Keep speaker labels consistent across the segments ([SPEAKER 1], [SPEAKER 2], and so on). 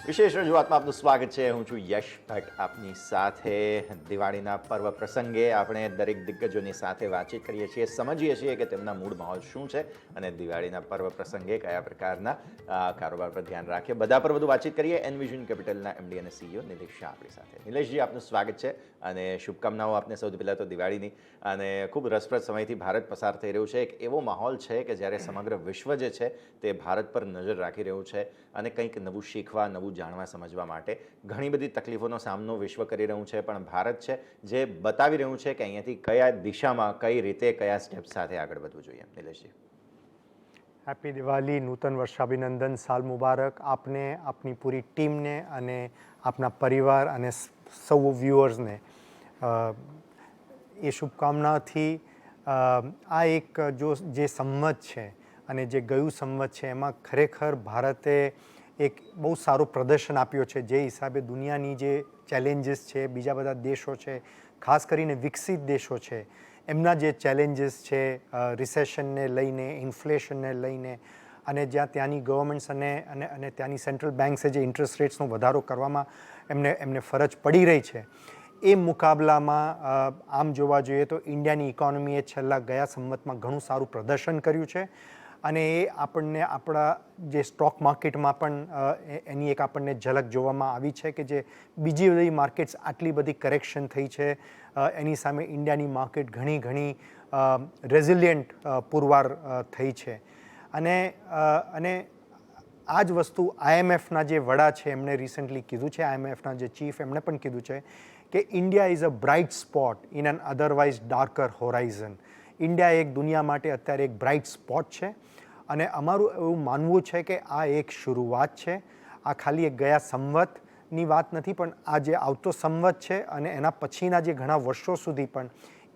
[SPEAKER 1] વિશેષ રજૂઆતમાં આપનું સ્વાગત છે. હું છું યશ ભટ્ટ. આપની સાથે દિવાળીના પર્વ પ્રસંગે આપણે દરેક દિગ્ગજોની સાથે વાતચીત કરીએ છીએ, સમજીએ છીએ કે તેમના મૂડ માહોલ શું છે અને દિવાળીના પર્વ પ્રસંગે કયા પ્રકારના કારોબાર પર ધ્યાન રાખીએ, બધા પર વધુ વાતચીત કરીએ. એનવિઝન કેપિટલના એમડી અને સીઈઓ નિલેશ શાહ આપણી સાથે. નિલેશજી, આપનું સ્વાગત છે અને શુભકામનાઓ આપને સૌથી પહેલાં તો દિવાળીની. અને ખૂબ રસપ્રદ સમયથી ભારત પસાર થઈ રહ્યું છે. એક એવો માહોલ છે કે જ્યારે સમગ્ર વિશ્વ જે છે તે ભારત પર નજર રાખી રહ્યું છે અને કંઈક નવું શીખવા, નવું જાણવા સમજવા માટે ઘણી બધી તકલીફોનો સામનો વિશ્વ કરી રહ્યું છે, પણ ભારત છે જે બતાવી રહ્યું છે કે અહીંયાથી કયા દિશામાં, કઈ રીતે, કયા સ્ટેપ સાથે આગળ વધવું જોઈએ. નિલેશજી,
[SPEAKER 2] હેપી દિવાળી, નૂતન વર્ષાભિનંદન, સાલ મુબારક આપને, આપની પૂરી ટીમને અને આપના પરિવાર અને સૌ વ્યુઅર્સને. એ શુભકામનાથી આ એક જે સંમત છે અને જે ગયું સંમત છે એમાં ખરેખર ભારતે એક બહુ સારું પ્રદર્શન આપ્યું છે. જે હિસાબે દુનિયાની જે ચેલેન્જીસ છે, બીજા બધા દેશો છે, ખાસ કરીને વિકસિત દેશો છે, એમના જે ચેલેન્જીસ છે રિસેશનને લઈને, ઇન્ફ્લેશનને લઈને, અને ત્યાંની ગવર્મેન્ટ્સ અને ત્યાંની સેન્ટ્રલ બેન્ક્સે જે ઇન્ટરેસ્ટ રેટ્સનો વધારો કરવામાં એમને ફરજ પડી રહી છે, એ મુકાબલામાં આમ જોવા જોઈએ તો ઇન્ડિયાની ઇકોનોમીએ ગયા સંમતમાં ઘણું સારું પ્રદર્શન કર્યું છે. અને એ આપણને આપણા જે સ્ટોક માર્કેટમાં પણ એની એક આપણને ઝલક જોવામાં આવી છે કે જે બીજી બધી માર્કેટ્સ આટલી બધી કરેક્શન થઈ છે, એની સામે ઇન્ડિયાની માર્કેટ ઘણી રેઝિલિયન્ટ પુરવાર થઈ છે. અને આ જ વસ્તુ IMFના જે વડા છે એમણે રિસન્ટલી કીધું છે, IMFના જે ચીફ, એમણે પણ કીધું છે કે India is a bright spot in an otherwise darker Horizon. India એક દુનિયા માટે અત્યારે એક બ્રાઇટ સ્પોટ છે અને અમારું એવું માનવું છે કે આ એક શરૂઆત છે. આ ખાલી એક ગયા સંવતની વાત નથી, પણ આ જે આવતો સંવત છે અને એના પછીના જે ઘણા વર્ષો સુધી પણ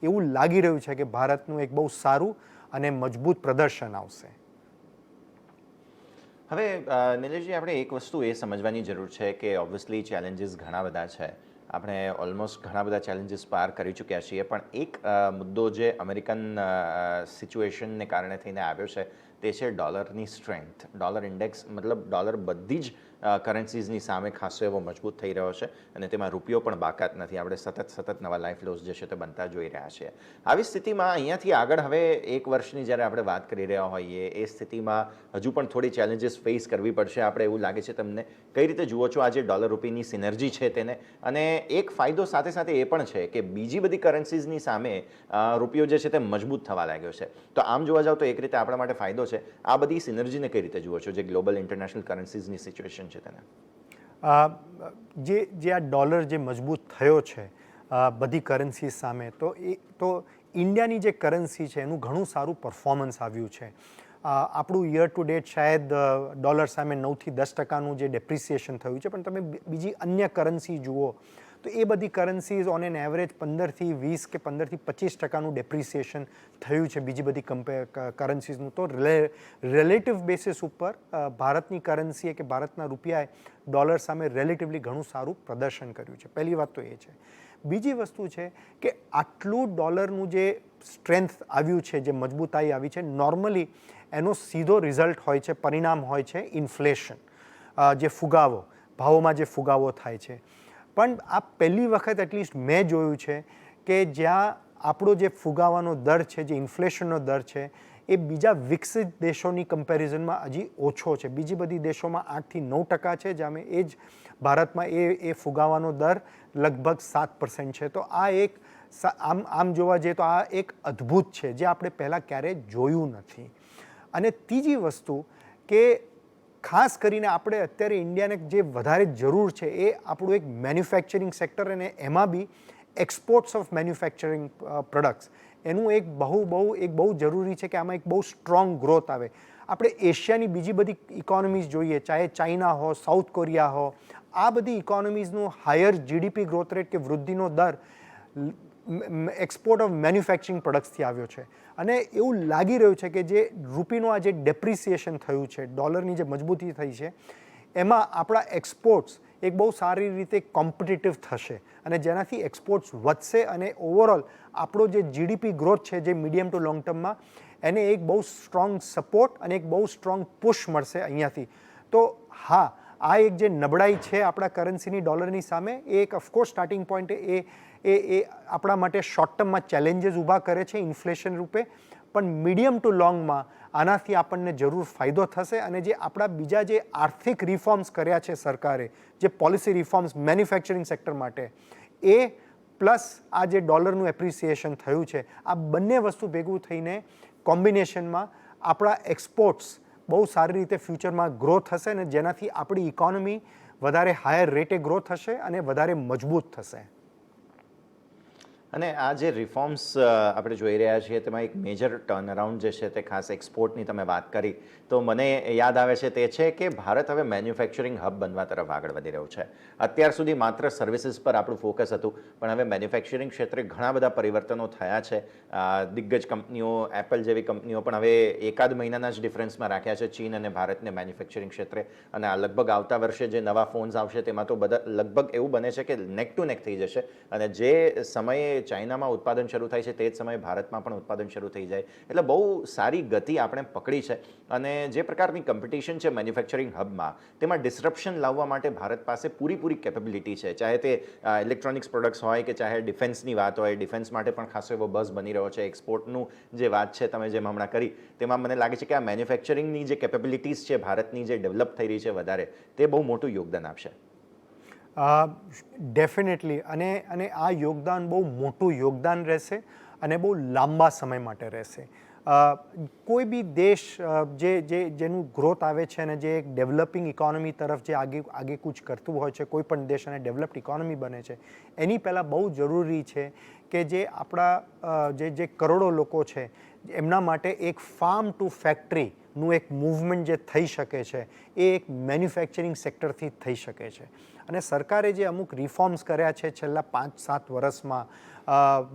[SPEAKER 2] એવું લાગી રહ્યું છે કે ભારતનું એક બહુ સારું અને મજબૂત પ્રદર્શન આવશે.
[SPEAKER 1] હવે નિલેશજી, આપણે એક વસ્તુ એ સમજવાની જરૂર છે કે ઓબ્વિયસલી ચેલેન્જીસ ઘણા બધા છે. આપણે ઓલમોસ્ટ ઘણા બધા ચેલેન્જીસ પાર કરી ચૂક્યા છીએ, પણ એક મુદ્દો જે અમેરિકન સિચ્યુએશનને કારણે થઈને આવ્યો છે તે છે ડોલરની સ્ટ્રેન્થ. ડોલર ઇન્ડેક્સ, મતલબ ડોલર બધી જ કરન્સીઝની સામે ખાસો એવો મજબૂત થઈ રહ્યો છે અને તેમાં રૂપિયો પણ બાકાત નથી. આપણે સતત નવા લાઈફ લોસ જે છે તે બનતા જોઈ રહ્યા છીએ. આવી સ્થિતિમાં અહીંયાથી આગળ હવે એક વર્ષની જ્યારે આપણે વાત કરી રહ્યા હોઈએ, એ સ્થિતિમાં હજુ પણ થોડી ચેલેન્જીસ ફેસ કરવી પડશે. આપણે એવું લાગે છે તમને? કઈ રીતે જુઓ છો આજે ડોલર રૂપિયાની સિનર્જી છે તેને? અને એક ફાયદો સાથે સાથે એ પણ છે કે બીજી બધી કરન્સીઝની સામે રૂપિયો જે છે તે મજબૂત થવા લાગ્યો છે. તો આમ જોવા જાવ તો એક રીતે આપણા માટે ફાયદો છે. આ બધી સિનર્જીને કઈ રીતે જુઓ છો, જે ગ્લોબલ ઇન્ટરનેશનલ કરન્સીઝની સિચ્યુએશન છે તેને?
[SPEAKER 2] જે આ ડોલર જે મજબૂત થયો છે બધી કરન્સી સામે, તો ઇન્ડિયાની જે કરન્સી છે એનું ઘણું સારું પરફોર્મન્સ આવ્યું છે. આપણું યર ટુ ડેટ શાયદ ડોલર સામે 9થી 10% જે ડેપ્રિસિએશન થયું છે, પણ તમે બીજી અન્ય કરન્સી જુઓ તો એ બધી કરન્સીઝ ઓન એન એવરેજ 15થી 20 કે 15થી 25% ડેપ્રિસિએશન થયું છે બીજી બધી કરન્સીઝનું. તો રિલેટિવ બેસિસ ઉપર ભારતની કરન્સીએ કે ભારતના રૂપિયાએ ડોલર સામે રિલેટિવલી ઘણું સારું પ્રદર્શન કર્યું છે. પહેલી વાત તો એ છે. બીજી વસ્તુ છે કે આટલું ડોલરનું જે સ્ટ્રેન્થ આવ્યું છે, જે મજબૂતાઈ આવી છે, નોર્મલી એનો સીધો રિઝલ્ટ હોય છે, પરિણામ હોય છે ઇન્ફ્લેશન, જે ફુગાવો, ભાવોમાં જે ફુગાવો થાય છે. પણ આ પહેલી વખત એટલીસ્ટ મેં જોયું છે કે જ્યાં આપણો જે ફુગાવાનો દર છે, જે ઇન્ફ્લેશનનો દર છે, એ બીજા વિકસિત દેશોની કમ્પેરિઝનમાં હજી ઓછો છે. બીજી બધી દેશોમાં 8થી 9% છે, જ્યાં એ જ ભારતમાં એ ફુગાવાનો દર લગભગ 7% છે. તો આ એક આમ જોવા જઈએ તો આ એક અદ્ભુત છે જે આપણે પહેલાં ક્યારેય જોયું નથી. અને ત્રીજી વસ્તુ કે ખાસ કરીને આપણે અત્યારે ઇન્ડિયાને જે વધારે જરૂર છે એ આપણું એક મેન્યુફેક્ચરિંગ સેક્ટર, અને એમાં બી એક્સપોર્ટ્સ ઓફ મેન્યુફેક્ચરિંગ પ્રોડક્ટ્સ, એનું એક બહુ જરૂરી છે કે આમાં એક બહુ સ્ટ્રોંગ ગ્રોથ આવે. આપણે એશિયાની બીજી બધી ઇકોનોમીઝ જોઈએ, ચાહે ચાઇના હો, સાઉથ કોરિયા હો, આ બધી ઇકોનોમીઝનું હાયર GDP ગ્રોથ રેટ કે વૃદ્ધિનો દર એક્સપોર્ટ ઓફ મેન્યુફેક્ચરિંગ પ્રોડક્ટ્સથી આવ્યો છે. અને એવું લાગી રહ્યું છે કે જે રૂપીનું આ જે ડેપ્રિસિએશન થયું છે, ડોલરની જે મજબૂતી થઈ છે, એમાં આપણા એક્સપોર્ટ્સ એક બહુ સારી રીતે કોમ્પિટિટિવ થશે અને જેનાથી એક્સપોર્ટ્સ વધશે અને ઓવરઓલ આપણો જે GDP ગ્રોથ છે, જે મીડિયમ ટુ લોંગ ટર્મમાં, એને એક બહુ સ્ટ્રોંગ સપોર્ટ અને એક બહુ સ્ટ્રોંગ પુશ મળશે અહીંયાથી. તો હા, આ એક જે નબળાઈ છે આપણા કરન્સીની ડોલરની સામે એ એક ઓફકોર્સ સ્ટાર્ટિંગ પોઈન્ટ એ આપણા માટે શોર્ટ ટર્મમાં ચેલેન્જીસ ઊભા કરે છે ઇન્ફ્લેશન રૂપે, પણ મીડિયમ ટુ લોંગમાં આનાથી આપણને જરૂર ફાયદો થશે. અને જે આપણા બીજા જે આર્થિક રિફોર્મ્સ કર્યા છે સરકારે, જે પોલિસી રિફોર્મ્સ મેન્યુફેક્ચરિંગ સેક્ટર માટે, એ પ્લસ આ જે ડોલરનું એપ્રિસિએશન થયું છે, આ બંને વસ્તુ ભેગું થઈને કોમ્બિનેશનમાં આપણા એક્સપોર્ટ્સ બહુ સારી રીતે ફ્યુચરમાં ગ્રો થશે અને જેનાથી આપણી ઇકોનોમી વધારે હાયર રેટે ગ્રો થશે અને વધારે મજબૂત થશે.
[SPEAKER 1] અને આ જે રિફોર્મ્સ આપણે જોઈ રહ્યા છીએ તેમાં એક મેજર ટર્ન અરાઉન્ડ જે છે તે ખાસ એક્સપોર્ટની તમે વાત કરી તો મને યાદ આવે છે તે છે કે ભારત હવે મેન્યુફેક્ચરિંગ હબ બનવા તરફ આગળ વધી રહ્યું છે. અત્યાર સુધી માત્ર સર્વિસીસ પર આપણું ફોકસ હતું, પણ હવે મેન્યુફેક્ચરિંગ ક્ષેત્રે ઘણા બધા પરિવર્તનો થયા છે. દિગ્ગજ કંપનીઓ, એપલ જેવી કંપનીઓ પણ હવે એકાદ મહિનાના જ ડિફરન્સમાં રાખ્યા છે ચીન અને ભારતને મેન્યુફેક્ચરિંગ ક્ષેત્રે. અને આ લગભગ આવતા વર્ષે જે નવા ફોન્સ આવશે તેમાં તો બધા લગભગ એવું બને છે કે નેક ટુ નેક થઈ જશે અને જે સમયે ચાઇનામાં ઉત્પાદન શરૂ થાય છે તે જ સમયે ભારતમાં પણ ઉત્પાદન શરૂ થઈ જાય. એટલે બહુ સારી ગતિ આપણે પકડી છે. અને જે પ્રકારની કોમ્પિટિશન છે મેન્યુફેક્ચરિંગ હબમાં, તેમાં ડિસ્રપ્શન લાવવા માટે ભારત પાસે પૂરી કેપેબિલિટી છે. ચાહે તે ઇલેક્ટ્રોનિક્સ પ્રોડક્ટ્સ હોય કે ચાહે ડિફેન્સની વાત હોય, ડિફેન્સ માટે પણ ખાસો એવો બઝ બની રહ્યો છે. એક્સપોર્ટનું જે વાત છે તમે જેમ હમણાં કરી, તેમાં મને લાગે છે કે આ મેન્યુફેક્ચરિંગની જે કેપેબિલિટીઝ છે ભારતની, જે ડેવલપ થઈ રહી છે વધારે, તે બહુ મોટું યોગદાન આપશે.
[SPEAKER 2] ડેફિનેટલી. અને આ યોગદાન બહુ મોટું યોગદાન રહેશે અને બહુ લાંબા સમય માટે રહેશે. કોઈ બી દેશ જેનું ગ્રોથ આવે છે અને જે એક ડેવલપિંગ ઇકોનોમી તરફ જે આગેકૂચ કરતું હોય છે, કોઈ પણ દેશ અને ડેવલપ્ડ ઇકોનોમી બને છે, એની પહેલાં બહુ જરૂરી છે કે જે આપણા જે કરોડો લોકો છે એમના માટે એક ફાર્મ ટુ ફેક્ટરીનું એક મૂવમેન્ટ જે થઈ શકે છે એ એક મેન્યુફેક્ચરિંગ સેક્ટરથી થઈ શકે છે. અને સરકારે જે અમુક રિફોર્મ્સ કર્યા છે છેલ્લા 5-7 વર્ષમાં,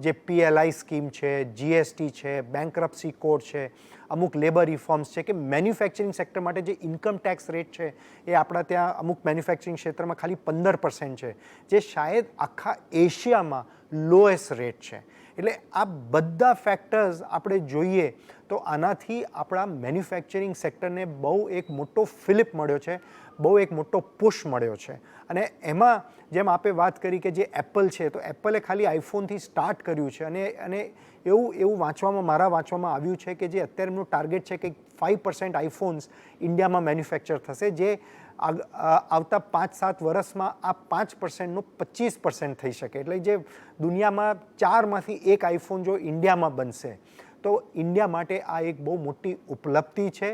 [SPEAKER 2] જે PLI સ્કીમ છે, GST છે, બેન્કરપ્સી કોડ છે, અમુક લેબર રિફોર્મ્સ છે, કે મેન્યુફેક્ચરિંગ સેક્ટર માટે જે ઇન્કમ ટેક્સ રેટ છે એ આપણા ત્યાં અમુક મેન્યુફેક્ચરિંગ ક્ષેત્રમાં ખાલી 15% છે, જે શાયદ આખા એશિયામાં લોએસ્ટ રેટ છે. એટલે આ બધા ફેક્ટર્સ આપણે જોઈએ તો આનાથી આપણા મેન્યુફેક્ચરિંગ સેક્ટરને બહુ એક મોટો ફિલિપ મળ્યો છે, બહુ એક મોટો પુશ મળ્યો છે. અને એમાં જેમ આપણે વાત કરી કે જે એપલ છે, તો એપલે ખાલી આઈફોનથી સ્ટાર્ટ કર્યું છે અને એવું મારા વાંચવામાં આવ્યું છે કે જે અત્યારે એમનું ટાર્ગેટ છે કે 5% આઈફોન્સ ઇન્ડિયામાં મેન્યુફેક્ચર થશે, જે આવતા 5-7 વર્ષમાં આ 5%નો 25% થઈ શકે. એટલે જે દુનિયામાં 4માંથી 1 આઈફોન જો ઇન્ડિયામાં બનશે તો ઇન્ડિયા માટે આ એક બહુ મોટી ઉપલબ્ધિ છે.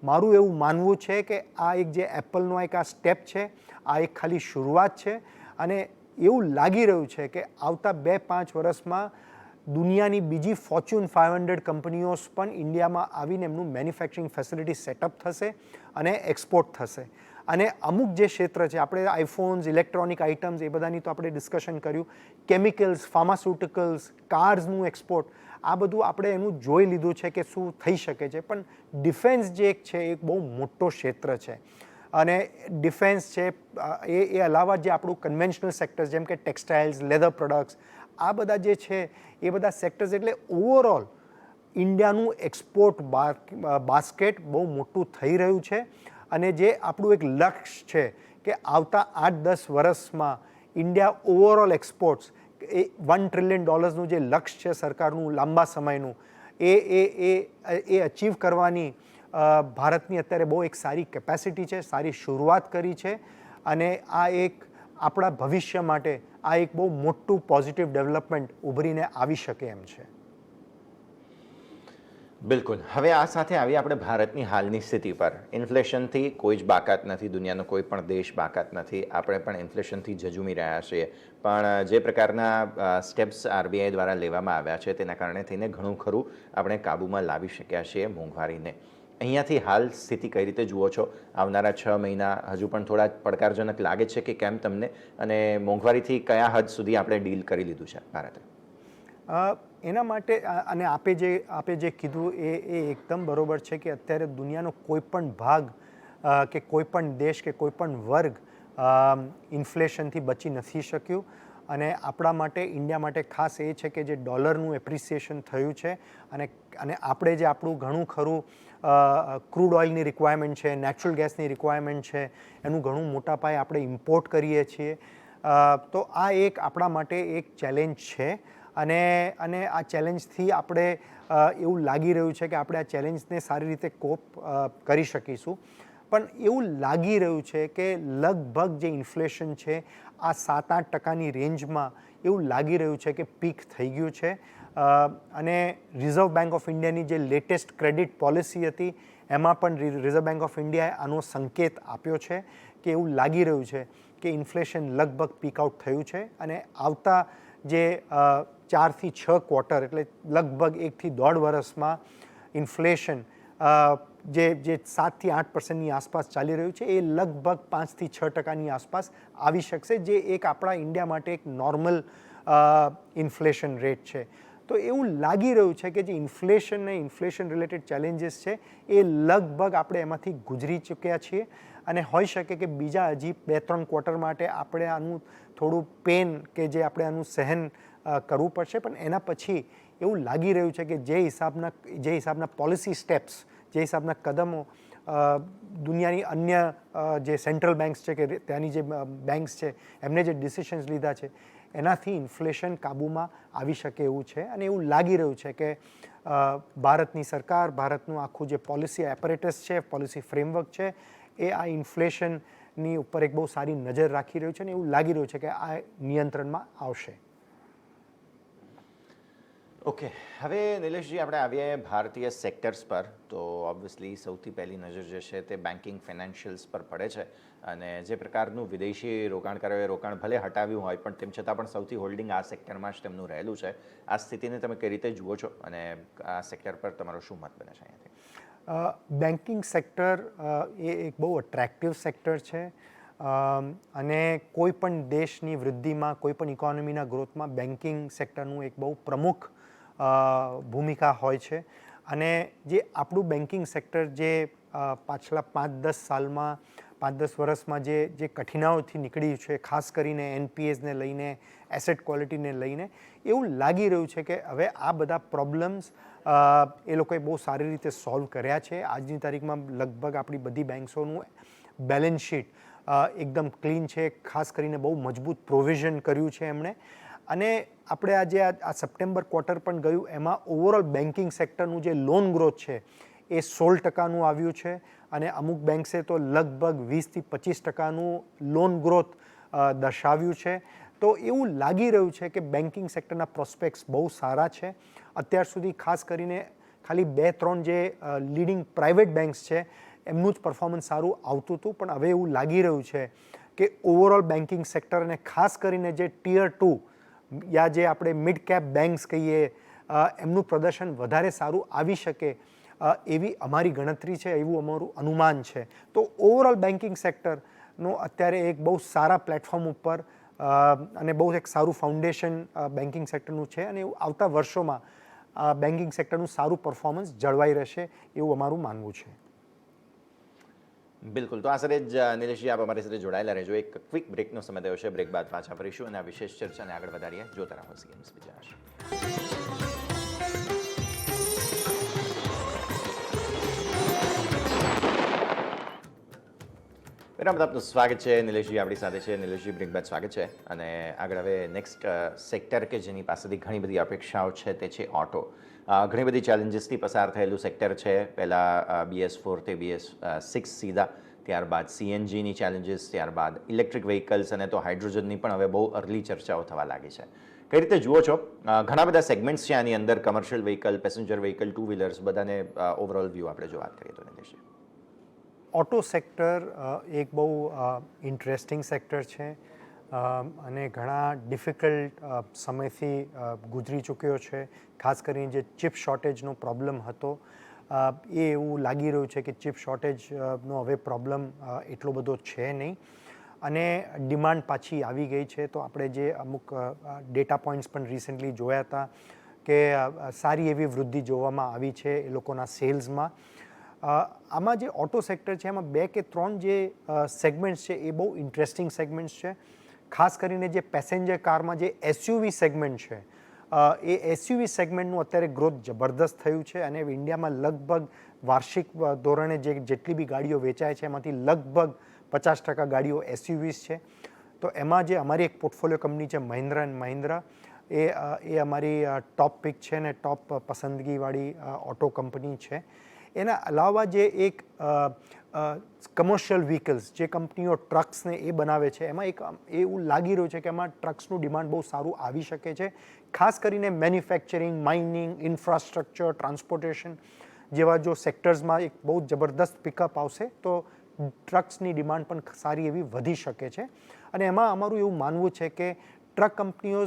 [SPEAKER 2] મારું એવું માનવું છે કે આ એક જે એપલનો એક આ સ્ટેપ છે, આ એક ખાલી શરૂઆત છે. અને એવું લાગી રહ્યું છે કે આવતા 2-5 વર્ષમાં દુનિયાની બીજી ફોર્ચ્યુન 500 કંપનીઓ પણ ઇન્ડિયામાં આવીને એમનું મેન્યુફેક્ચરિંગ ફેસિલિટી સેટઅપ થશે અને એક્સપોર્ટ થશે. અને અમુક જે ક્ષેત્ર છે, આપણે આઈફોન્સ, ઇલેક્ટ્રોનિક આઇટમ્સ એ બધાની તો આપણે ડિસ્કશન કર્યું, કેમિકલ્સ, ફાર્માસ્યુટિકલ્સ, કાર્સનું એક્સપોર્ટ, આ બધું આપણે એનું જોઈ લીધું છે કે શું થઈ શકે છે. પણ ડિફેન્સ જે એક છે એક બહુ મોટો ક્ષેત્ર છે. અને ડિફેન્સ છે એ અલાવા જે આપણું કન્વેન્શનલ સેક્ટર્સ જેમ કે ટેક્સટાઇલ્સ, લેધર પ્રોડક્ટ્સ, આ બધા જે છે એ બધા સેક્ટર્સ, એટલે ઓવરઓલ ઇન્ડિયાનું એક્સપોર્ટ બાસ્કેટ બહુ મોટું થઈ રહ્યું છે. અને જે આપણું એક લક્ષ્ય છે કે આવતા 8-10 વર્ષમાં ઇન્ડિયા ઓવરઓલ એક્સપોર્ટ્સ એ $1 ટ્રિલિયન જે લક્ષ્ય છે સરકારનું લાંબા સમયનું, એ અચીવ કરવાની ભારતની અત્યારે બહુ એક સારી કેપેસિટી છે, સારી શરૂઆત કરી છે. અને આ એક આપણા ભવિષ્ય માટે આ એક બહુ મોટું પોઝિટિવ ડેવલપમેન્ટ ઉભરીને આવી શકે એમ છે.
[SPEAKER 1] બિલકુલ. હવે આ સાથે આવી આપણે ભારતની હાલની સ્થિતિ પર. ઇન્ફ્લેશનથી કોઈ જ બાકાત નથી, દુનિયાનો કોઈ પણ દેશ બાકાત નથી. આપણે પણ ઇન્ફ્લેશનથી ઝઝૂમી રહ્યા છીએ. પણ જે પ્રકારના સ્ટેપ્સ RBI દ્વારા લેવામાં આવ્યા છે તેના કારણે થઈને ઘણું ખરું આપણે કાબૂમાં લાવી શક્યા છીએ મોંઘવારીને. અહીંયાથી હાલ સ્થિતિ કઈ રીતે જુઓ છો? આવનારા 6 મહિના હજુ પણ થોડા પડકારજનક લાગે છે કે કેમ તમને? અને મોંઘવારીથી કયા હદ સુધી આપણે ડીલ કરી લીધું છે ભારતે?
[SPEAKER 2] એના માટે અને આપે જે કીધું એ એકદમ બરોબર છે કે અત્યારે દુનિયાનો કોઈ પણ ભાગ કે કોઈ પણ દેશ કે કોઈ પણ વર્ગ ઇન્ફ્લેશનથી બચી નથી શક્યું. અને આપણા માટે ઇન્ડિયા માટે ખાસ એ છે કે જે ડોલરનું એપ્રિસિએશન થયું છે અને આપણે જે આપણું ઘણું ખરું ક્રૂડ ઓઇલની રિક્વાયરમેન્ટ છે, નેચરલ ગેસની રિક્વાયરમેન્ટ છે, એનું ઘણું મોટા પાયે આપણે ઇમ્પોર્ટ કરીએ છીએ. તો આ એક આપણા માટે એક ચેલેન્જ છે અને આ ચેલેન્જથી આપણે એવું લાગી રહ્યું છે કે આપણે આ ચેલેન્જને સારી રીતે કોપ કરી શકીશું. પણ એવું લાગી રહ્યું છે કે લગભગ જે ઇન્ફ્લેશન છે આ 7-8% રેન્જમાં એવું લાગી રહ્યું છે કે પીક થઈ ગયું છે. અને રિઝર્વ બેંક ઓફ ઇન્ડિયાની જે લેટેસ્ટ ક્રેડિટ પોલિસી હતી એમાં પણ રિઝર્વ બેંક ઓફ ઇન્ડિયાએ આનો સંકેત આપ્યો છે કે એવું લાગી રહ્યું છે કે ઇન્ફ્લેશન લગભગ પીક આઉટ થયું છે અને આવતા જે 4 થી 6 ક્વાર્ટર એટલે લગભગ 1 થી 1.5 વર્ષમાં ઇન્ફ્લેશન જે 7 થી 8% આસપાસ ચાલી રહ્યું છે એ લગભગ 5 થી 6% આસપાસ આવી શકશે, જે એક આપણા ઇન્ડિયા માટે એક નોર્મલ ઇન્ફ્લેશન રેટ છે. તો એવું લાગી રહ્યું છે કે જે ઇન્ફ્લેશન ને ઇન્ફ્લેશન રિલેટેડ ચેલેન્જીસ છે એ લગભગ આપણે એમાંથી ગુજરી ચૂક્યા છીએ અને હોઈ શકે કે બીજા હજી 2-3 ક્વાર્ટર માટે આપણે આનું થોડું પેન કે જે આપણે આનું સહન કરવું પડશે. પણ એના પછી એવું લાગી રહ્યું છે કે જે હિસાબના પોલિસી સ્ટેપ્સ, જે હિસાબના કદમો દુનિયાની અન્ય જે સેન્ટ્રલ બેંક્સ છે કે ત્યાંની જે બેંક્સ છે એમને જે ડિસિશન્સ લીધા છે એનાથી ઇન્ફ્લેશન કાબૂમાં આવી શકે એવું છે. અને એવું લાગી રહ્યું છે કે ભારતની સરકાર, ભારતનું આખું જે પોલિસી એપરેટસ છે, પોલિસી ફ્રેમવર્ક છે એ આ ઇન્ફ્લેશનની ઉપર એક બહુ સારી નજર રાખી રહ્યું છે અને એવું લાગી રહ્યું છે કે આ નિયંત્રણમાં આવશે.
[SPEAKER 1] ઓકે, હવે નિલેશજી આપણે આવીએ ભારતીય સેક્ટર્સ પર. તો ઓબ્વિયસલી સૌથી પહેલી નજર જે છે તે બેન્કિંગ ફાઇનાન્શિયલ્સ પર પડે છે અને જે પ્રકારનું વિદેશી રોકાણકારોએ રોકાણ ભલે હટાવ્યું હોય પણ તેમ છતાં પણ સૌથી હોલ્ડિંગ આ સેક્ટરમાં જ તેમનું રહેલું છે. આ સ્થિતિને તમે કઈ રીતે જુઓ છો અને આ સેક્ટર પર તમારો શું મત બને છે અહીંયાથી?
[SPEAKER 2] બેન્કિંગ સેક્ટર એ એક બહુ અટ્રેક્ટિવ સેક્ટર છે અને કોઈ પણ દેશની વૃદ્ધિમાં, કોઈ પણ ઇકોનોમીના ગ્રોથમાં બેન્કિંગ સેક્ટરનું એક બહુ પ્રમુખ ભૂમિકા હોય છે. અને જે આપણું બેન્કિંગ સેક્ટર જે પાછલા 5-10 સાલમાં, 5-10 વર્ષમાં જે કઠિનાઈઓથી નીકળ્યું છે, ખાસ કરીને એનપીએસને લઈને, એસેટ ક્વોલિટીને લઈને, એવું લાગી રહ્યું છે કે હવે આ બધા પ્રોબ્લેમ્સ એ લોકોએ બહુ સારી રીતે સોલ્વ કર્યા છે. આજની તારીખમાં લગભગ આપણી બધી બેંક્સોનું બેલેન્સ શીટ એકદમ ક્લીન છે, ખાસ કરીને બહુ મજબૂત પ્રોવિઝન કર્યું છે એમણે. અને આપણે આજે આ સપ્ટેમ્બર ક્વાર્ટર પણ ગયું એમાં ઓવરઓલ બેન્કિંગ સેક્ટરનું જે લોન ગ્રોથ છે એ 16% આવ્યું છે અને અમુક બેંક્સે તો લગભગ 20 થી 25% લોન ગ્રોથ દર્શાવ્યું છે. તો એવું લાગી રહ્યું છે કે બેન્કિંગ સેક્ટરના પ્રોસ્પેક્ટ્સ બહુ સારા છે. અત્યાર સુધી ખાસ કરીને ખાલી 2-3 જે લીડિંગ પ્રાઇવેટ બેંક્સ છે એમનું જ પરફોર્મન્સ સારું આવતું હતું, પણ હવે એવું લાગી રહ્યું છે કે ઓવરઓલ બેન્કિંગ સેક્ટર અને ખાસ કરીને જે ટિયર 2 યા જે આપણે મિડ કેપ બેંક્સ કહીએ એમનું પ્રદર્શન વધારે સારું આવી શકે એવી અમારી ગણતરી છે, એવું અમારું અનુમાન છે. તો ઓવરઓલ બેન્કિંગ સેક્ટરનો અત્યારે એક બહુ સારા પ્લેટફોર્મ ઉપર અને બહુ એક સારું ફાઉન્ડેશન બેન્કિંગ સેક્ટરનું છે અને આવતા વર્ષોમાં બેન્કિંગ સેક્ટરનું સારું પરફોર્મન્સ જળવાઈ રહેશે એવું અમારું માનવું છે.
[SPEAKER 1] બિલકુલ. તો આ સાથે જ નિલેશજી આપ અમારી સાથે જોડાયેલા રહેજો. એક ક્વિક બ્રેકનો સમય થયો છે. બ્રેક બાદ પાછા ફરીશું અને આ વિશેષ ચર્ચાને આગળ વધારીએ. જોતા રહો સીએમએસ બીજા. બરાબર, આપનું સ્વાગત છે. નિલેશજી આપણી સાથે છે. નિલેશજી બ્રેક બાદ સ્વાગત છે. અને આગળ હવે નેક્સ્ટ સેક્ટર કે જેની પાસેથી ઘણી બધી અપેક્ષાઓ છે તે છે ઓટો. ઘણી બધી ચેલેન્જીસથી પસાર થયેલું સેક્ટર છે. પહેલાં BS4 તે BS6 સીધા, ત્યારબાદ CNGની ચેલેન્જીસ, ત્યારબાદ ઇલેક્ટ્રિક વ્હીકલ્સ અને તો હાઇડ્રોજનની પણ હવે બહુ અર્લી ચર્ચાઓ થવા લાગી છે. કઈ રીતે જુઓ છો? ઘણા બધા સેગમેન્ટ્સ છે આની અંદર, commercial vehicle, passenger vehicle, 2 wheelers, બધાને ઓવરઓલ વ્યૂ આપણે જો વાત કરીએ તો નિલેશજી.
[SPEAKER 2] ઓટો સેક્ટર એક બહુ ઇન્ટરેસ્ટિંગ સેક્ટર છે અને ઘણા ડિફિકલ્ટ સમયથી ગુજરી ચૂક્યો છે. ખાસ કરીને જે ચિપ શોર્ટેજનો પ્રોબ્લેમ હતો એ એવું લાગી રહ્યું છે કે ચિપ શોર્ટેજનો હવે પ્રોબ્લેમ એટલો બધો છે નહીં અને ડિમાન્ડ પાછી આવી ગઈ છે. તો આપણે જે અમુક ડેટા પોઈન્ટ્સ પણ રિસેન્ટલી જોયા હતા કે સારી એવી વૃદ્ધિ જોવામાં આવી છે એ લોકોના સેલ્સમાં. આમાં જે ઓટો સેક્ટર છે એમાં 2 કે 3 જે સેગમેન્ટ્સ છે એ બહુ ઇન્ટરેસ્ટિંગ સેગમેન્ટ્સ છે. ખાસ કરીને જે પેસેન્જર કારમાં જે એસયુવી સેગમેન્ટ છે, એ એસયુવી સેગમેન્ટનું અત્યારે ગ્રોથ જબરદસ્ત થયું છે અને ઇન્ડિયામાં લગભગ વાર્ષિક ધોરણે જેટલી બી ગાડીઓ વેચાય છે એમાંથી લગભગ 50% ગાડીઓ એસયુવીઝ છે. તો એમાં જે અમારી એક પોર્ટફોલિયો કંપની છે મહિન્દ્રા એન્ડ મહિન્દ્રા, એ અમારી ટોપ પિક છે ને ટોપ પસંદગીવાળી ઓટો કંપની છે. એના અલાવા જે એક કમર્શિયલ વ્હીકલ્સ જે કંપનીઓ ટ્રક્સને એ બનાવે છે, એમાં એક એવું લાગી રહ્યું છે કે એમાં ટ્રક્સનું ડિમાન્ડ બહુ સારું આવી શકે છે. ખાસ કરીને મેન્યુફેક્ચરિંગ, માઇનિંગ, ઇન્ફ્રાસ્ટ્રક્ચર, ટ્રાન્સપોર્ટેશન જેવા જો સેક્ટર્સમાં એક બહુ જબરદસ્ત પિકઅપ આવશે તો ટ્રક્સની ડિમાન્ડ પણ સારી એવી વધી શકે છે. અને એમાં અમારું એવું માનવું છે કે ટ્રક કંપનીઓ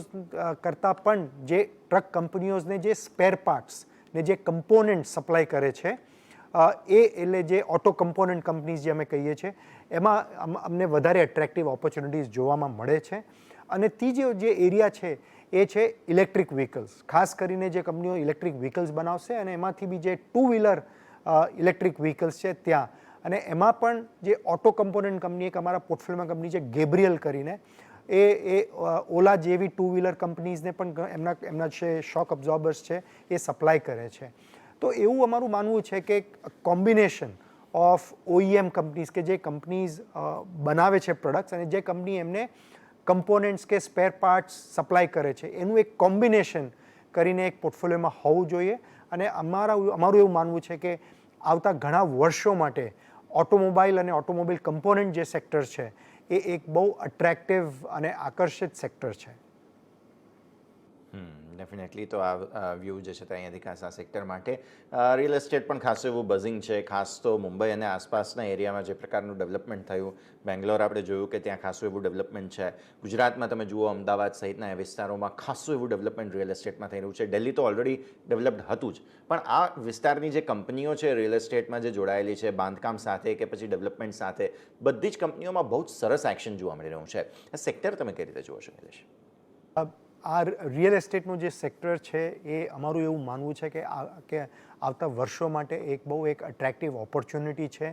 [SPEAKER 2] કરતાં પણ જે ટ્રક કંપનીઓને જે સ્પેર પાર્ટ્સ ને જે કમ્પોનન્ટ સપ્લાય કરે છે, એટલે જે ઓટો કમ્પોનન્ટ કંપનીઝ જે અમે કહીએ છીએ, એમાં અમને વધારે એટ્રેક્ટિવ ઓપોર્ચ્યુનિટીઝ જોવામાં મળે છે. અને ત્રીજો જે એરિયા છે એ છે ઇલેક્ટ્રિક વ્હીકલ્સ. ખાસ કરીને જે કંપનીઓ ઇલેક્ટ્રિક વ્હીકલ્સ બનાવશે અને એમાંથી બી જે 2 વ્હીલર ઇલેક્ટ્રિક વ્હીકલ્સ છે ત્યાં, અને એમાં પણ જે ઓટો કમ્પોનન્ટ કંપની એક અમારા પોર્ટફોલિયોમાં કંપની છે ગેબ્રિયલ કરીને, એ ઓલા જેવી 2 વ્હીલર કંપનીઝને પણ એમના જે શોક અબ્ઝોર્બર્સ છે એ સપ્લાય કરે છે. તો એવું અમારું માનવું છે કે કોમ્બિનેશન ઓફ ઓઈએમ કંપનીઝ કે જે કંપનીઝ બનાવે છે પ્રોડક્ટ્સ અને જે કંપની એમને કમ્પોનન્ટ્સ કે સ્પેર પાર્ટ્સ સપ્લાય કરે છે, એનું એક કોમ્બિનેશન કરીને એક પોર્ટફોલિયોમાં હોવું જોઈએ. અને અમારું એવું માનવું છે કે આવતા ઘણા વર્ષો માટે ઓટોમોબાઈલ અને ઓટોમોબાઈલ કમ્પોનન્ટ જે સેક્ટર છે એ એક બહુ અટ્રેક્ટિવ અને આકર્ષિત સેક્ટર છે.
[SPEAKER 1] ડેફિનેટલી. તો આ વ્યૂ જે છે તે અહીંયાથી ખાસ આ સેક્ટર માટે રિયલ એસ્ટેટ પણ ખાસું એવું બઝિંગ છે. ખાસ તો મુંબઈ અને આસપાસના એરિયામાં જે પ્રકારનું ડેવલપમેન્ટ થયું, બેંગ્લોર આપણે જોયું કે ત્યાં ખાસું એવું ડેવલપમેન્ટ છે. ગુજરાતમાં તમે જુઓ અમદાવાદ સહિતના વિસ્તારોમાં ખાસું એવું ડેવલપમેન્ટ રિયલ એસ્ટેટમાં થઈ રહ્યું છે. દિલ્હી તો ઓલરેડી ડેવલપ્ડ હતું જ, પણ આ વિસ્તારની જે કંપનીઓ છે રિયલ એસ્ટેટમાં જે જોડાયેલી છે બાંધકામ સાથે કે પછી ડેવલપમેન્ટ સાથે, બધી જ કંપનીઓમાં બહુ જ સરસ એક્શન જોવા મળી રહ્યું છે. આ સેક્ટર તમે કઈ રીતે જુઓ છો નિલેશ?
[SPEAKER 2] આ રિયલ એસ્ટેટનું જે સેક્ટર છે એ અમારું એવું માનવું છે કે આવતા વર્ષો માટે બહુ એક અટ્રેક્ટિવ ઓપોર્ચ્યુનિટી છે.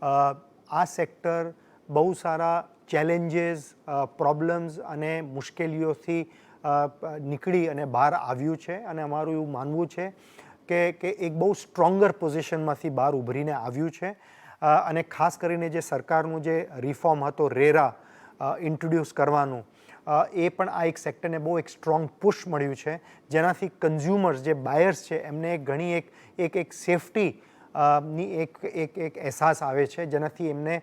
[SPEAKER 2] આ સેક્ટર બહુ સારા ચેલેન્જીસ, પ્રોબ્લેમ્સ અને મુશ્કેલીઓથી નીકળી અને બહાર આવ્યું છે. અને અમારું એવું માનવું છે કે એક બહુ સ્ટ્રોંગર પોઝિશનમાંથી બહાર ઉભરીને આવ્યું છે. અને ખાસ કરીને જે સરકારનું જે રિફોર્મ હતો રેરા ઇન્ટ્રોડ્યુસ કરવાનું, એ પણ આ એક સેક્ટરને બહુ એક સ્ટ્રોંગ પુશ મળ્યું છે, જેનાથી કન્ઝ્યુમર્સ જે બાયર્સ છે એમને ઘણી એક સેફટી ની એક અહેસાસ આવે છે, જેનાથી એમને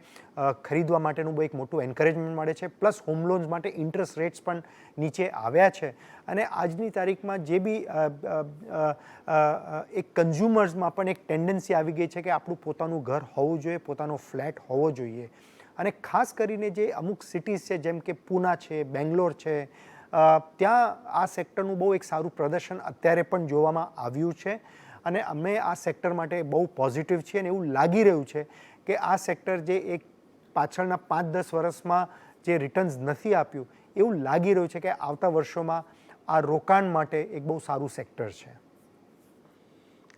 [SPEAKER 2] ખરીદવા માટેનું બહુ એક મોટું એન્કરેજમેન્ટ મળે છે. પ્લસ હોમ લોન્સ માટે ઇન્ટરેસ્ટ રેટ્સ પણ નીચે આવ્યા છે. અને આજની તારીખમાં જે બી એક કન્ઝ્યુમર્સમાં પણ એક ટેન્ડન્સી આવી ગઈ છે કે આપણું પોતાનું ઘર હોવું જોઈએ, પોતાનો ફ્લેટ હોવો જોઈએ. અને ખાસ કરીને જે અમુક સિટીઝ છે જેમ કે પૂના છે, બેંગ્લોર છે, ત્યાં આ સેક્ટરનું બહુ એક સારું પ્રદર્શન અત્યારે પણ જોવામાં આવ્યું છે. અને અમે આ સેક્ટર માટે બહુ પોઝિટિવ છીએ અને એવું લાગી રહ્યું છે કે આ સેક્ટર જે એક પાછળના 5-10 વર્ષમાં જે રિટર્ન્સ નથી આપ્યું, એવું લાગી રહ્યું છે કે આવતા વર્ષોમાં આ રોકાણ માટે એક બહુ સારું સેક્ટર છે.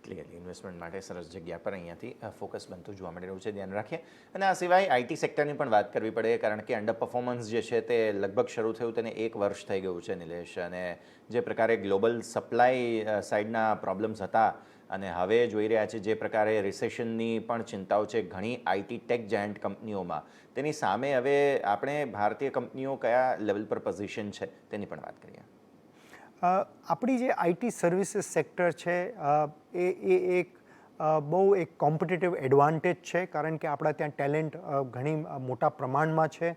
[SPEAKER 1] ક્લિયરલી ઇન્વેસ્ટમેન્ટ માટે સરસ જગ્યા પર અહીંયાથી ફોકસ બનતું જોવા મળી રહ્યું છે, ધ્યાન રાખીએ. અને આ સિવાય આઈટી સેક્ટરની પણ વાત કરવી પડે, કારણ કે અંડર પરફોર્મન્સ જે છે તે લગભગ શરૂ થયું તેને 1 વર્ષ થઈ ગયું છે નિલેશ. અને જે પ્રકારે ગ્લોબલ સપ્લાય સાઇડના પ્રોબ્લેમ્સ હતા અને હવે જોઈ રહ્યા છે જે પ્રકારે રિસેશનની પણ ચિંતાઓ છે ઘણી આઈટી ટેક જાયન્ટ કંપનીઓમાં, તેની સામે હવે આપણે ભારતીય કંપનીઓ કયા લેવલ પર પોઝિશન છે તેની પણ વાત કરીએ.
[SPEAKER 2] આપણી જે આઈટી સર્વિસીસ સેક્ટર છે એ એક બહુ એક કોમ્પિટિટિવ એડવાન્ટેજ છે, કારણ કે આપણા ત્યાં ટેલેન્ટ ઘણી મોટા પ્રમાણમાં છે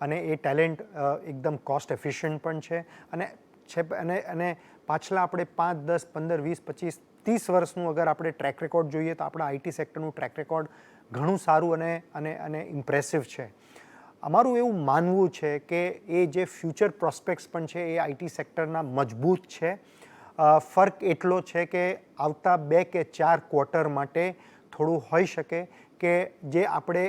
[SPEAKER 2] અને એ ટેલેન્ટ એકદમ કોસ્ટ એફિશિયન્ટ પણ છે. અને પાછલા આપણે 5, 10, 15, 20, 25, 30 વર્ષનું અગર આપણે ટ્રેક રેકોર્ડ જોઈએ તો આપણા આઈટી સેક્ટરનું ટ્રેક રેકોર્ડ ઘણું સારું અને ઇમ્પ્રેસિવ છે. અમારું એવું માનવું છે કે એ જે ફ્યુચર પ્રોસ્પેક્ટ્સ પણ છે એ આઈટી સેક્ટરના મજબૂત છે. ફર્ક એટલો છે કે આવતા 2 કે 4 ક્વાર્ટર માટે થોડું હોઈ શકે કે જે આપણે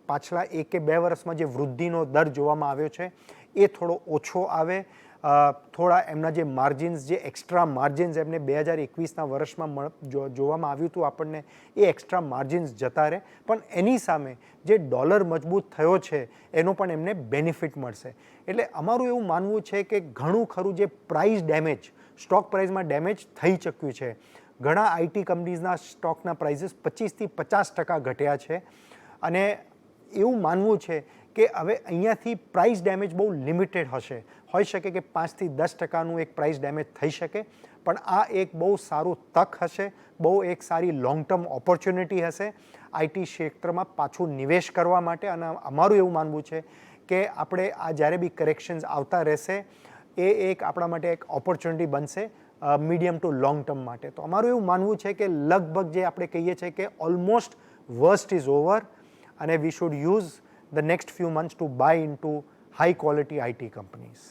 [SPEAKER 2] પાછલા 1 કે 2 વર્ષમાં જે વૃદ્ધિનો દર જોવામાં આવ્યો છે એ થોડો ઓછો આવે. થોડા એમના જે માર્જિન્સ, જે એક્સ્ટ્રા માર્જિન્સ એમને 2021ના વર્ષમાં જોવામાં આવ્યું હતું આપણને, એ એક્સ્ટ્રા માર્જિન્સ જતા રહે. પણ એની સામે જે ડોલર મજબૂત થયો છે એનો પણ એમને બેનિફિટ મળશે. એટલે અમારું એવું માનવું છે કે ઘણું ખરું જે પ્રાઇસ ડેમેજ, સ્ટોક પ્રાઇસમાં ડેમેજ થઈ ચૂક્યું છે. ઘણા આઈટી કંપનીઝના સ્ટોકના પ્રાઇસીસ 25થી 50% ઘટ્યા છે અને એવું માનવું છે કે હવે અહીંયાથી પ્રાઇસ ડેમેજ બહુ લિમિટેડ હશે. હોઈ શકે કે 5થી 10%નું એક પ્રાઇસ ડેમેજ થઈ શકે, પણ આ એક બહુ સારું તક હશે, બહુ એક સારી લોંગ ટર્મ ઓપોર્ચ્યુનિટી હશે આઈટી ક્ષેત્રમાં પાછું નિવેશ કરવા માટે. અને અમારું એવું માનવું છે કે આપણે આ જ્યારે બી કરેક્શન્સ આવતા રહેશે એ એક આપણા માટે એક ઓપોર્ચ્યુનિટી બનશે મીડિયમ ટુ લોંગ ટર્મ માટે. તો અમારું એવું માનવું છે કે લગભગ જે આપણે કહીએ છીએ કે ઓલમોસ્ટ વર્સ્ટ ઇઝ ઓવર અને we should use the next few months to buy into high quality IT companies.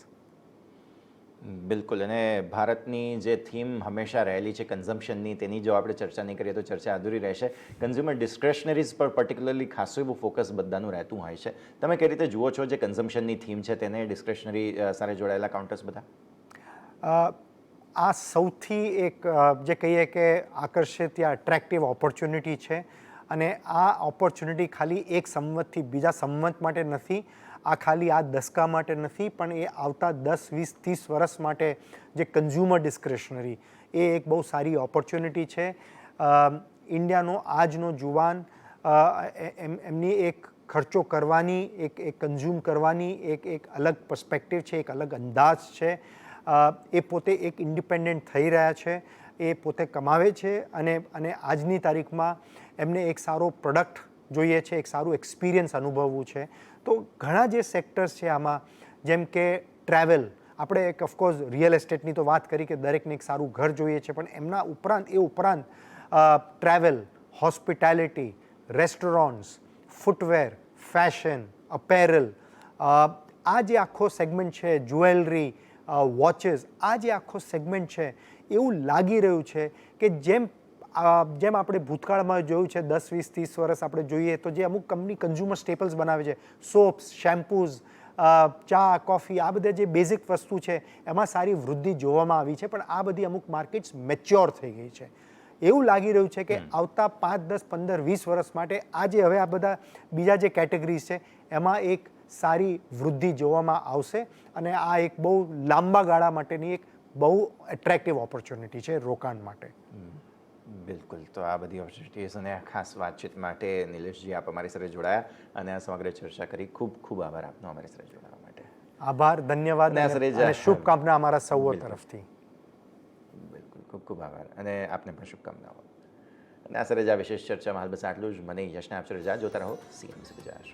[SPEAKER 1] બિલકુલ. અને ભારતની જે થીમ હંમેશા રહેલી છે કન્ઝમ્પશનની, તેની જો આપણે ચર્ચા નહીં કરીએ તો ચર્ચા અધૂરી રહેશે. કન્ઝ્યુમર ડિસ્ક્રેશનરીઝ પર પર્ટિક્યુલરલી ખાસું એવું ફોકસ બધાનું રહેતું હોય છે. તમે કઈ રીતે જુઓ છો જે કન્ઝમ્પશનની થીમ છે તેને, ડિસ્ક્રેશનરી સાથે જોડાયેલા કાઉન્ટર્સ બધા?
[SPEAKER 2] આ સૌથી એક જે કહીએ કે આકર્ષિત યા અટ્રેક્ટિવ ઓપોર્ચ્યુનિટી છે અને આ ઓપોર્ચ્યુનિટી ખાલી એક સંવતથી બીજા સંવત માટે નથી, આ ખાલી આ દસકા માટે નથી, પણ એ આવતા 10, 20, 30 વર્ષ માટે જે કન્ઝ્યુમર ડિસ્ક્રેશનરી એ એક બહુ સારી ઓપોર્ચ્યુનિટી છે. ઇન્ડિયાનો આજનો જુવાન એમની એક ખર્ચો કરવાની, એક કન્ઝ્યુમ કરવાની એક અલગ પર્સપેક્ટિવ છે, એક અલગ અંદાજ છે. એ પોતે એક ઇન્ડિપેન્ડન્ટ થઈ રહ્યા છે, એ પોતે કમાવે છે અને આજની તારીખમાં એમને એક સારો પ્રોડક્ટ જોઈએ છે, એક સારું એક્સપિરિયન્સ અનુભવવું છે. તો ઘણા જે સેક્ટર્સ છે આમાં, જેમ કે ટ્રાવેલ, આપણે એક ઓફકોર્સ રિયલ એસ્ટેટની તો વાત કરી કે દરેકને એક સારું ઘર જોઈએ છે, પણ એમના ઉપરાંત travel, hospitality, restaurants, footwear, fashion, apparel, આ જે આખો સેગમેન્ટ છે, જ્વેલરી, વોચેસ, આ જે આખો સેગમેન્ટ છે એવું લાગી રહ્યું છે કે જેમ આપણે ભૂતકાળમાં જોયું છે 10, 20, 30 વર્ષ આપણે જોઈએ તો જે અમુક કંપની કન્ઝ્યુમર સ્ટેપલ્સ બનાવે છે, સોપ્સ, શેમ્પૂઝ, ચા, કોફી, આ બધા જે બેઝિક વસ્તુ છે એમાં સારી વૃદ્ધિ જોવામાં આવી છે, પણ આ બધી અમુક માર્કેટ્સ મેચ્યોર થઈ ગઈ છે. એવું લાગી રહ્યું છે કે આવતા 5, 10, 15, 20 વર્ષ માટે આ જે હવે આ બધા બીજા જે કેટેગરીઝ છે એમાં એક સારી વૃદ્ધિ જોવામાં આવશે અને આ એક બહુ લાંબા ગાળા માટેની એક બહુ એટ્રેક્ટિવ ઓપોર્ચ્યુનિટી છે રોકાણ માટે.
[SPEAKER 1] બિલકુલ. તો આ બધી ઓપોર્ચ્યુનિટીઝ અને ખાસ વાતચીત માટે નિલેશજી આપ અમારી સાથે જોડાયા અને આ સમગ્ર ચર્ચા કરી. ખૂબ ખૂબ આભાર આપનો અમારી સાથે જોડાવા માટે.
[SPEAKER 2] આભાર, ધન્યવાદ અને શુભકામના અમારા સૌ તરફથી.
[SPEAKER 1] બિલકુલ, ખૂબ ખૂબ આભાર અને આપને પણ શુભકામનાઓ. અને આ સરેજ આ વિશેષ ચર્ચામાં હાલ બસ આટલું જ. મને યશને આપશે રજા. જોતા રહો CNBC ગુજરાત.